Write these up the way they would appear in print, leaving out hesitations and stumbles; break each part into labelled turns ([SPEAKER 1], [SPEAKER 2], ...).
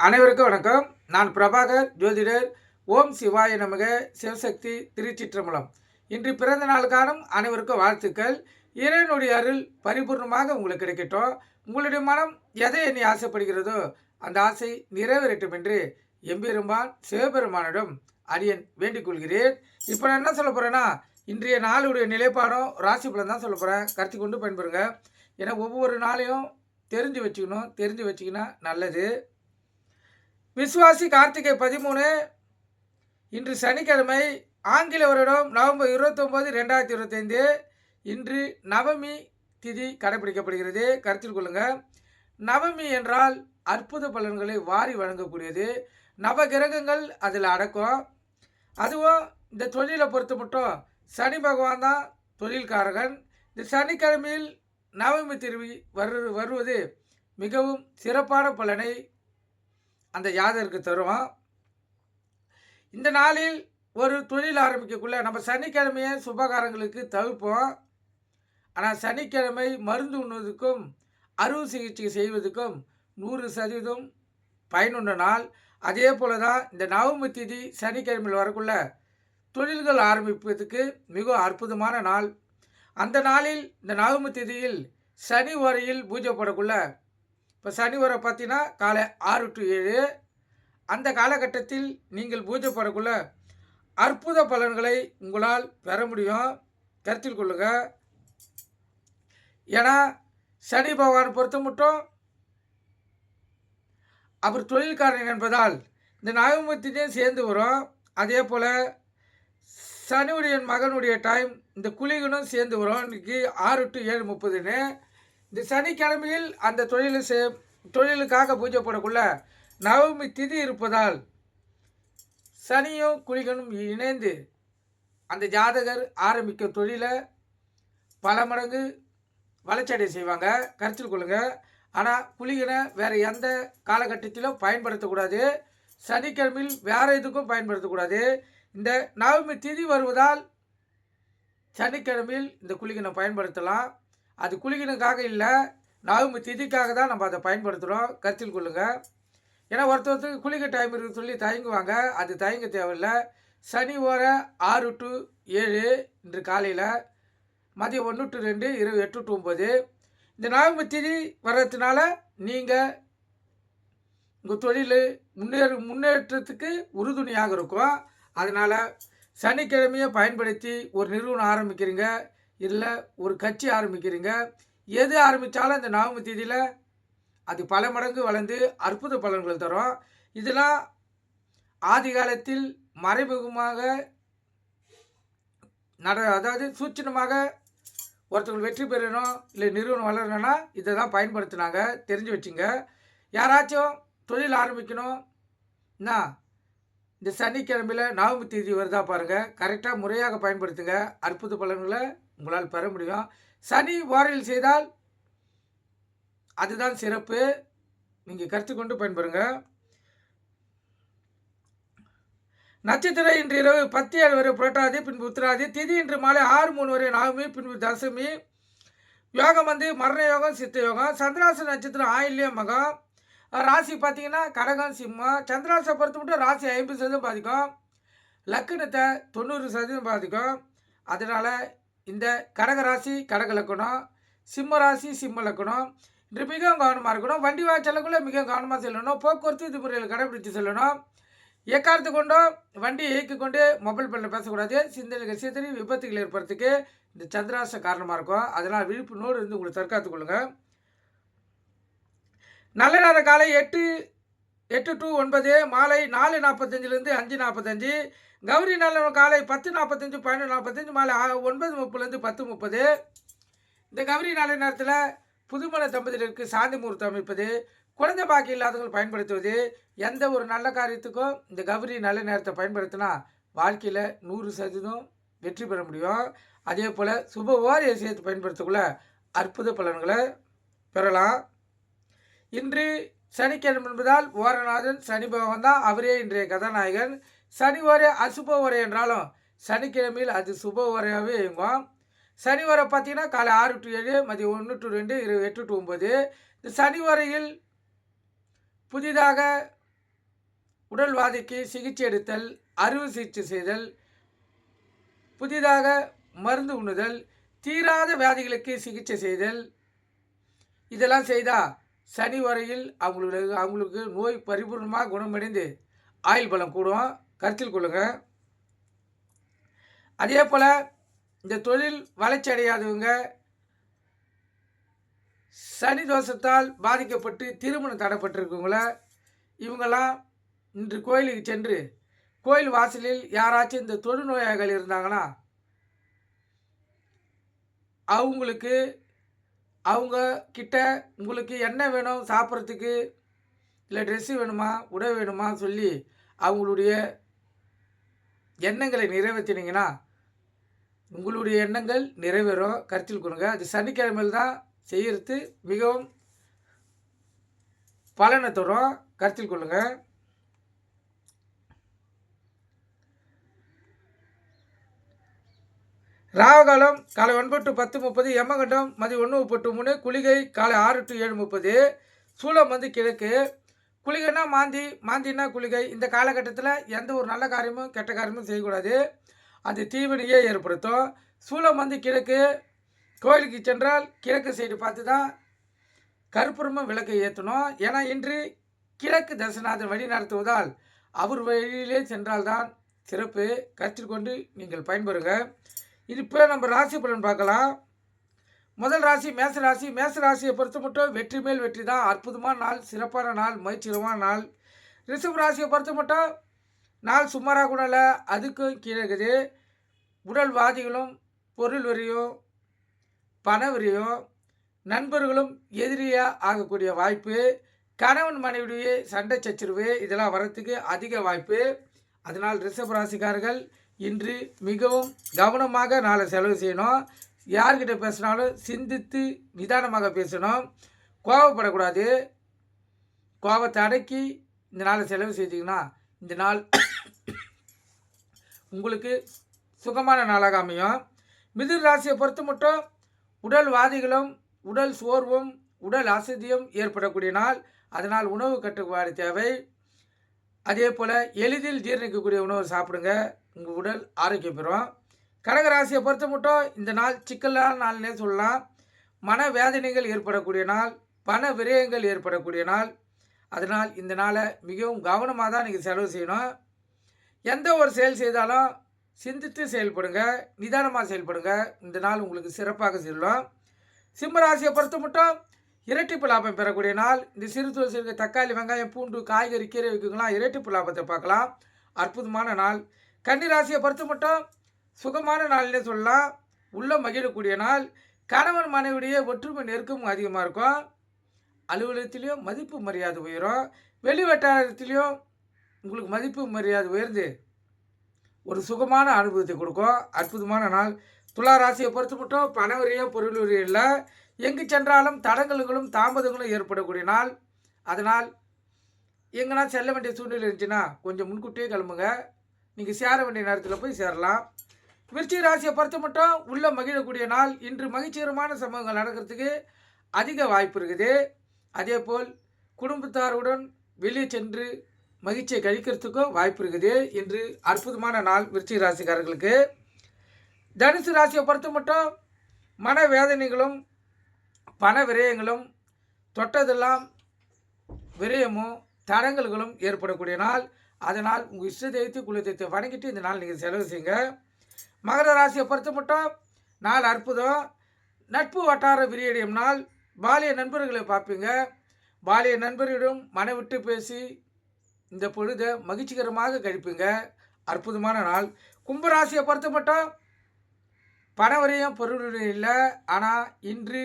[SPEAKER 1] அனைவருக்கும் வணக்கம். நான் பிரபாகர் ஜோதிடர். ஓம் சிவாய நமக. சிவசக்தி திருச்சிற்றம்பலம். இன்று பிறந்த நாள் காணும் அனைவருக்கும் வாழ்த்துக்கள். இறைவனுடைய அருள் பரிபூர்ணமாக உங்களுக்கு கிடைக்கட்டும். உங்களுடைய மனம் எதை எண்ணி ஆசைப்படுகிறதோ அந்த ஆசை நிறைவேறட்டும் என்று எம்பெருமான் சிவபெருமானிடம் அடியன் வேண்டிக் கொள்கிறேன். இப்போ நான் என்ன சொல்ல போகிறேன்னா, இன்றைய நாளுடைய நிலைப்பாடம் ராசி பலன் தான் சொல்ல போகிறேன். கருத்து கொண்டு பயன்பெறுங்க. ஏன்னா ஒவ்வொரு நாளையும் தெரிஞ்சு வச்சுக்கினா நல்லது. விஸ்வாசி கார்த்திகை 13 இன்று சனிக்கிழமை. ஆங்கில வருடம் நவம்பர் 29, 2025. இன்று நவமி திதி கடைபிடிக்கப்படுகிறது. கருத்தில் கொள்ளுங்கள். நவமி என்றால் அற்புத பலன்களை வாரி வழங்கக்கூடியது. நவ கிரகங்கள் அதில் அடக்கும். அதுவும் இந்த தொழிலை பொறுத்த மட்டும் சனி பகவான் தான் தொழில்காரகன். இந்த சனிக்கிழமையில் நவமி திருவி வருவது மிகவும் சிறப்பான பலனை அந்த ஜாதகருக்கு தரும். இந்த நாளில் ஒரு தொழில் ஆரம்பிக்கக்குள்ள நம்ம சனிக்கிழமையை சுபகாரங்களுக்கு தவிர்ப்போம். ஆனால் சனிக்கிழமை மருந்து உண்ணுவதற்கும் அறுவை சிகிச்சை செய்வதற்கும் 100% பயனுள்ள நாள். அதே போல தான் இந்த நவமி திதி சனிக்கிழமையில் வரக்குள்ள தொழில்கள் ஆரம்பிப்பதற்கு மிக அற்புதமான நாள். அந்த நாளில் இந்த நவமி திதியில் சனி ஓரையில் பூஜை போடக்குள்ள, இப்போ சனி ஓரை பார்த்தீங்கன்னா காலை 6 to 7. அந்த காலகட்டத்தில் நீங்கள் பூஜை போடக்குள்ள அற்புத பலன்களை உங்களால் பெற முடியும். கருத்தில் கொள்ளுங்க. ஏன்னா சனி பகவான் பொறுத்த மட்டும் அவர் தொழில்காரன் என்பதால் இந்த நவமத்தியும் சேர்ந்து வரும். அதே போல் சனியுடைய மகனுடைய டைம் இந்த குளிகனும் சேர்ந்து வரும். இன்றைக்கி 6 to 7:30. இந்த சனிக்கிழமையில் அந்த தொழிலுக்காக பூஜை போடக்குள்ள நவமி திதி இருப்பதால் சனியும் குளிகனும் இணைந்து அந்த ஜாதகர் ஆரம்பிக்கும் தொழிலை பல மடங்கு வளர்ச்சியடை செய்வாங்க. கருத்தில் கொள்ளுங்கள். ஆனால் குளிகனை வேறு எந்த காலகட்டத்திலும் பயன்படுத்தக்கூடாது. சனிக்கிழமையில் வேறு எதுக்கும் பயன்படுத்தக்கூடாது. இந்த நவமி திதி வருவதால் சனிக்கிழமையில் இந்த குளிகனை பயன்படுத்தலாம். அது குளிகனுக்காக இல்லை, நவமி திதிக்காக தான் நம்ம அதை பயன்படுத்துகிறோம். கருத்தில் கொள்ளுங்கள். ஏன்னா ஒருத்தருக்கு குளிக்க டைம் இருக்குன்னு சொல்லி தயங்குவாங்க. அது தயங்க தேவையில்லை. சனி ஓரை 6 to 7 இன்று காலையில், மதியம் 1 to 2, இரவு 8 to 9. இந்த நவமி திதி வர்றதுனால நீங்கள் உங்கள் தொழில் முன்னேற்றத்துக்கு உறுதுணையாக இருக்கும். அதனால் சனிக்கிழமையை பயன்படுத்தி ஒரு நிறுவனம் ஆரம்பிக்கிறீங்க, இல்லை ஒரு கட்சி ஆரம்பிக்கிறீங்க, எது ஆரம்பித்தாலும் இந்த நவமி திதியில் அது பல மடங்கு வளர்ந்து அற்புத பலன்கள் தரும். இதெல்லாம் ஆதி காலத்தில் மறைமுகமாக அதாவது சூட்சமாக ஒருத்தவங்க வெற்றி பெறணும், இல்லை நிறுவனம் வளரணும்னா இதை தான் பயன்படுத்தினாங்க. தெரிஞ்சு வச்சுங்க. யாராச்சும் தொழில் ஆரம்பிக்கணும்னா இந்த சனிக்கிழமையில் நவமி தேதி வருதா பாருங்கள். கரெக்டாக முறையாக பயன்படுத்துங்க. அற்புத பலன்களை உங்களால் பெற முடியும். சனி ஓரையில் செய்தால் அதுதான் சிறப்பு. நீங்கள் கருத்துக்கொண்டு பயன்பெறுங்க. நட்சத்திரம் இன்று இரவு 10:07 வரை புரட்டாதி, பின்பு உத்திராதி. திதி இன்று மாலை 6:03 வரை நவமி, பின்பு தசமி. யோகம் மரண யோகம், சித்த யோகம். சந்திராச நட்சத்திரம் ஆயில்யம் மகம். ராசி பார்த்தீங்கன்னா கடகம், சிம்மம். சந்திராசை பொறுத்து மட்டும் ராசி 50% பாதிக்கும், லக்கணத்தை 90% பாதிக்கும். அதனால் இந்த கடக ராசி கடக லக்கணம், சிம்ம ராசி சிம்ம லக்கணம் இன்று மிகவும் கவனமாக இருக்கணும். வண்டி வாய்ச்சலுக்குள்ளே மிக கவனமாக செல்லணும். போக்குவரத்து விதிமுறைகள் கடைபிடித்து செல்லணும். எக்காரத்து கொண்டும் வண்டியை இயக்கி கொண்டு மொபைல் ஃபோனில் பேசக்கூடாது. சிந்தனைகள் சிதறி விபத்துகள் ஏற்படுறதுக்கு இந்த சந்திராசை காரணமாக இருக்கும். அதனால் விழிப்புணர்வு இருந்து உங்களை தற்காத்து கொள்ளுங்கள். நல்ல நேர காலை 8 to 9, மாலை 4:45 5:45. கௌரி நல்ல காலை 10:45 11:45, மாலை 9:30 10:30. இந்த கௌரி நல்ல நேரத்தில் புதுமண தம்பதியினருக்கு சாந்தி முகூர்த்தம் அமைப்பது, குழந்தை பாக்கி இல்லாதவர்கள் பயன்படுத்துவது, எந்த ஒரு நல்ல காரியத்துக்கும் இந்த கௌரி நல்ல நேரத்தை பயன்படுத்தினா வாழ்க்கையில் 100% வெற்றி பெற முடியும். அதே போல் சுப ஓரையை சேர்த்து பயன்படுத்தக்குள்ள அற்புத பலன்களை பெறலாம். இன்று சனிக்கிழமை என்பதால் ஓரநாதன் சனி பகவான் தான். அவரே இன்றைய கதாநாயகன். சனி ஓரை அசுப ஓரை என்றாலும் சனிக்கிழமையில் அது சுப ஓரையாகவே இயங்கும். சனி ஓரை பார்த்தீங்கன்னா காலை 6 to 7, மதியம் 1 to 2, இரவு 8 to 9. இந்த சனி ஓரையில் புதிதாக உடல்வாதிக்கு சிகிச்சை எடுத்தல், அறுவை சிகிச்சை செய்தல், புதிதாக மருந்து உண்ணுதல், தீராத வியாதிகளுக்கு சிகிச்சை செய்தல், இதெல்லாம் செய்தால் சனி வரையில் அவங்களுக்கு நோய் பரிபூர்ணமாக குணமடைந்து ஆயுள் பலம் கூடும். கருத்தில் கொள்ளுங்க. அதே போல் இந்த தொழில் வளர்ச்சி அடையாதவங்க, சனி தோஷத்தால் பாதிக்கப்பட்டு திருமணம் தடைப்பட்டிருக்கவங்கள, இவங்கெல்லாம் இன்று கோயிலுக்கு சென்று கோயில் வாசலில் யாராச்சும் இந்த தொழுநோயாளிகள் இருந்தாங்கன்னா அவங்களுக்கு அவங்க கிட்ட உங்களுக்கு என்ன வேணும் சாப்பிட்றதுக்கு, இல்லை ட்ரெஸ்ஸு வேணுமா, உடை வேணுமா சொல்லி அவங்களுடைய எண்ணங்களை நிறைவேற்றினீங்கன்னா உங்களுடைய எண்ணங்கள் நிறைவேறும். கருத்தில் கொள்ளுங்க. அது சனிக்கிழமையில் தான் செய்கிறது மிகவும் பலனை தரும். கருத்தில் கொள்ளுங்க. ராவகாலம் காலை 9 to 10:30, யமகண்டம் மதியம் 1 to 3, குளிகை காலை 6 to 7:30, சூலம் கிழக்கு. குளிகைனா மாந்தினா குளிகை. இந்த காலகட்டத்தில் எந்த ஒரு நல்ல காரியமும் கெட்ட காரியமும் செய்யக்கூடாது. அது தீவினையே ஏற்படுத்தும். சூலம் கிழக்கு. கோயிலுக்கு சென்றால் கிழக்கு சைடு பார்த்து தான் கற்பூரமும் விளக்கை ஏற்றணும். ஏன்னா இன்று கிழக்கு தரிசனாதன் வழி நடத்துவதால் அவர் வழியிலே சென்றால்தான் சிறப்பு. கருத்தில் கொண்டு நீங்கள் பயன்பெறுங்க. இது இப்போ நம்ம ராசி பலன் பார்க்கலாம். முதல் ராசி மேசராசி. மேசராசியை பொறுத்த மட்டும் வெற்றி மேல் வெற்றி தான். அற்புதமான நாள், சிறப்பான நாள், மகிழ்ச்சிகரமான நாள். ரிஷப ராசியை பொறுத்த மட்டும் நாள் சுமாராக கூட இல்லை, அதுக்கும் கீழே இருக்குது. உடல்வாதிகளும் பொருள் வரியும் பண வரியும் நண்பர்களும் எதிரியாக ஆகக்கூடிய வாய்ப்பு, கணவன் மனைவியுடைய சண்டை சச்சரவு இதெல்லாம் வரத்துக்கு அதிக வாய்ப்பு. அதனால் ரிஷபராசிக்காரர்கள் இன்று மிகவும் கவனமாக நாளை செலவு செய்யணும். யார்கிட்ட பேசினாலும் சிந்தித்து நிதானமாக பேசணும். கோபப்படக்கூடாது. கோபத்தை அடக்கி இந்த நாளை செலவு செய்தீங்கன்னா இந்த நாள் உங்களுக்கு சுகமான நாளாக அமையும். மிதுன ராசியை பொறுத்த மட்டும் உடல்வாதிகளும் உடல் சோர்வும் உடல் அசதியும் ஏற்படக்கூடிய நாள். அதனால் உணவு கட்டுப்பாடு தேவை. அதே போல் எளிதில் ஜீரணிக்கக்கூடிய உணவு சாப்பிடுங்க. உங்கள் உடல் ஆரோக்கியம் பெறும். கடகராசியை பொறுத்த மட்டும் இந்த நாள் சிக்கலான நாள்னே சொல்லலாம். மன வேதனைகள் ஏற்படக்கூடிய நாள், பண விரயங்கள் ஏற்படக்கூடிய நாள். அதனால் இந்த நாளை மிகவும் கவனமாக தான் நீங்கள் செலவு செய்யணும். எந்த ஒரு செயல் செய்தாலும் சிந்தித்து செயல்படுங்க, நிதானமாக செயல்படுங்க. இந்த நாள் உங்களுக்கு சிறப்பாக செல்லும். சிம்மராசியை பொறுத்த மட்டும் இரட்டிப்பு லாபம் பெறக்கூடிய நாள். இந்த சிறு தொழில் செய்கிற தக்காளி, வெங்காயம், பூண்டு, காய்கறி, கீரை வைக்கலாம், இரட்டிப்பு லாபத்தை பார்க்கலாம். அற்புதமான நாள். கன்னிராசியை பொறுத்த மட்டும் சுகமான நாள்னே சொல்லலாம். உள்ள மகிழக்கூடிய நாள். கணவன் மனைவிடைய ஒற்றுமை நெருக்கமும் அதிகமாக இருக்கும். அலுவலகத்திலையும் மதிப்பு மரியாதை உயரும். வெளி வட்டாரத்திலையும் உங்களுக்கு மதிப்பு மரியாதை உயர்ந்து ஒரு சுகமான அனுபவத்தை கொடுக்கும். அற்புதமான நாள். துலா ராசியை பொறுத்த மட்டும் பணவரியும் பொருள் வரியும் இல்லை. எங்கு சென்றாலும் தடங்கல்களும் தாமதங்களும் ஏற்படக்கூடிய நாள். அதனால் எங்கன்னா செல்ல வேண்டிய சூழ்நிலை இருந்துச்சுன்னா கொஞ்சம் முன்கூட்டியே கிளம்புங்க. நீங்கள் சேர வேண்டிய நேரத்தில் போய் சேரலாம். விருச்சிக ராசியை பொறுத்த மட்டும் உள்ள மகிழக்கூடிய நாள். இன்று மகிழ்ச்சிகரமான சம்பவங்கள் நடக்கிறதுக்கு அதிக வாய்ப்பு இருக்குது. அதே போல் குடும்பத்தாருடன் வெளியே சென்று மகிழ்ச்சியை கழிக்கிறதுக்கும் வாய்ப்பு இருக்குது. இன்று அற்புதமான நாள் விருச்சிக ராசிக்காரர்களுக்கு. தனுசு ராசியை பொறுத்த மட்டும் மன வேதனைகளும் பண விரயங்களும் தொட்டதெல்லாம் விரயமும் தடங்கல்களும் ஏற்படக்கூடிய நாள். அதனால் உங்கள் இஷ்ட தெய்வத்தை குல தெய்வத்தை வணங்கிட்டு இந்த நாள் நீங்கள் செலவு செய்யுங்க. மகர ராசியை பொறுத்த மட்டும் நாள் அற்புதம். நட்பு வட்டார விரியடையும் நாள். பாலிய நண்பர்களை பார்ப்பீங்க. பாலிய நண்பர்களிடம் மனவிட்டு பேசி இந்த பொழுதை மகிழ்ச்சிகரமாக கழிப்பீங்க. அற்புதமான நாள். கும்பராசியை பொறுத்த மட்டும் பணவரையும் பொருளும் இல்லை. ஆனால் இன்று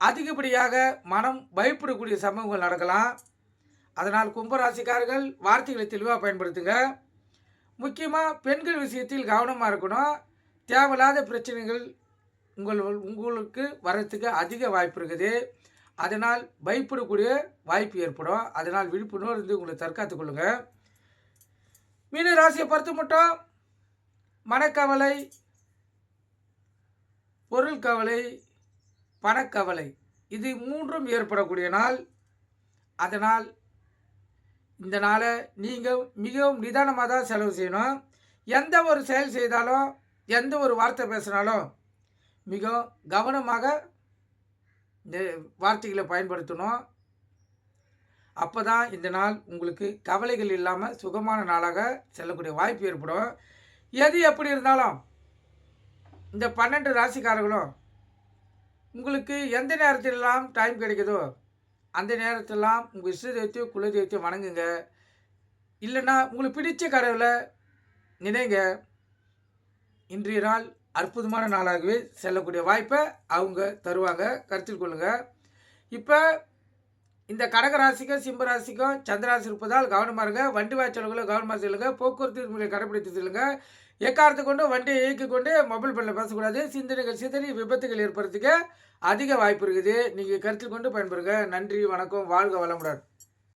[SPEAKER 1] அதிகப்படியாக மனம் பயப்படக்கூடிய சம்பவங்கள் நடக்கலாம். அதனால் கும்பராசிக்காரர்கள் வார்த்தைகளை தெளிவாக பயன்படுத்துங்க. முக்கியமாக பெண்கள் விஷயத்தில் கவனமாக இருக்கணும். தேவையில்லாத பிரச்சனைகள் உங்களுக்கு வரத்துக்கு அதிக வாய்ப்பு இருக்குது. அதனால் பயப்படக்கூடிய வாய்ப்பு ஏற்படும். அதனால் விழிப்புணர்வு இருந்து உங்களை தற்காத்து கொள்ளுங்கள். மீன ராசியை பொறுத்த மட்டும் மனக்கவலை, பொருள் கவலை, பணக்கவலை இது மூன்றும் ஏற்படக்கூடிய நாள். அதனால் இந்த நாளை நீங்கள் மிகவும் நிதானமாக தான் செலவு செய்யணும். எந்த ஒரு செயல் செய்தாலும், எந்த ஒரு வார்த்தை பேசினாலும் மிகவும் கவனமாக இந்த வார்த்தைகளை பயன்படுத்தணும். அப்போ தான் இந்த நாள் உங்களுக்கு கவலைகள் இல்லாமல் சுகமான நாளாக செல்லக்கூடிய வாய்ப்பு ஏற்படும். எது எப்படி இருந்தாலும் இந்த 12 ராசிக்காரர்களும் உங்களுக்கு எந்த நேரத்திலெல்லாம் டைம் கிடைக்குதோ அந்த நேரத்திலலாம் உங்கள் இஷ்ட தெய்வத்தையும் குல தெய்வத்தையும் வணங்குங்க. இல்லைன்னா உங்களுக்கு பிடிச்ச கடவுளை நினைங்க. இன்றைய நாள் அற்புதமான நாளாகவே செல்லக்கூடிய வாய்ப்பை அவங்க தருவாங்க. கருத்தில் கொள்ளுங்கள். இப்போ இந்த கடக ராசிக்கும் சிம்ம ராசிக்கும் சந்திராசி இருப்பதால் கவனமாக இருங்க. வண்டி வாய்ச்சல்களை கவனமாக செல்லுங்க. போக்குவரத்து விதிமுறைகளை கடைபிடித்து செல்லுங்க. எக்காரத்தை கொண்டு வண்டியை இயக்கி கொண்டு மொபைல் ஃபோனில் பேசக்கூடாது. சிந்தனைகள் சிதறி விபத்துகள் ஏற்படுறதுக்கு அதிக வாய்ப்பு இருக்குது. நீங்கள் கருத்தில் கொண்டு பயன்பெறுங்க. நன்றி, வணக்கம், வாழ்க வளமுடன்.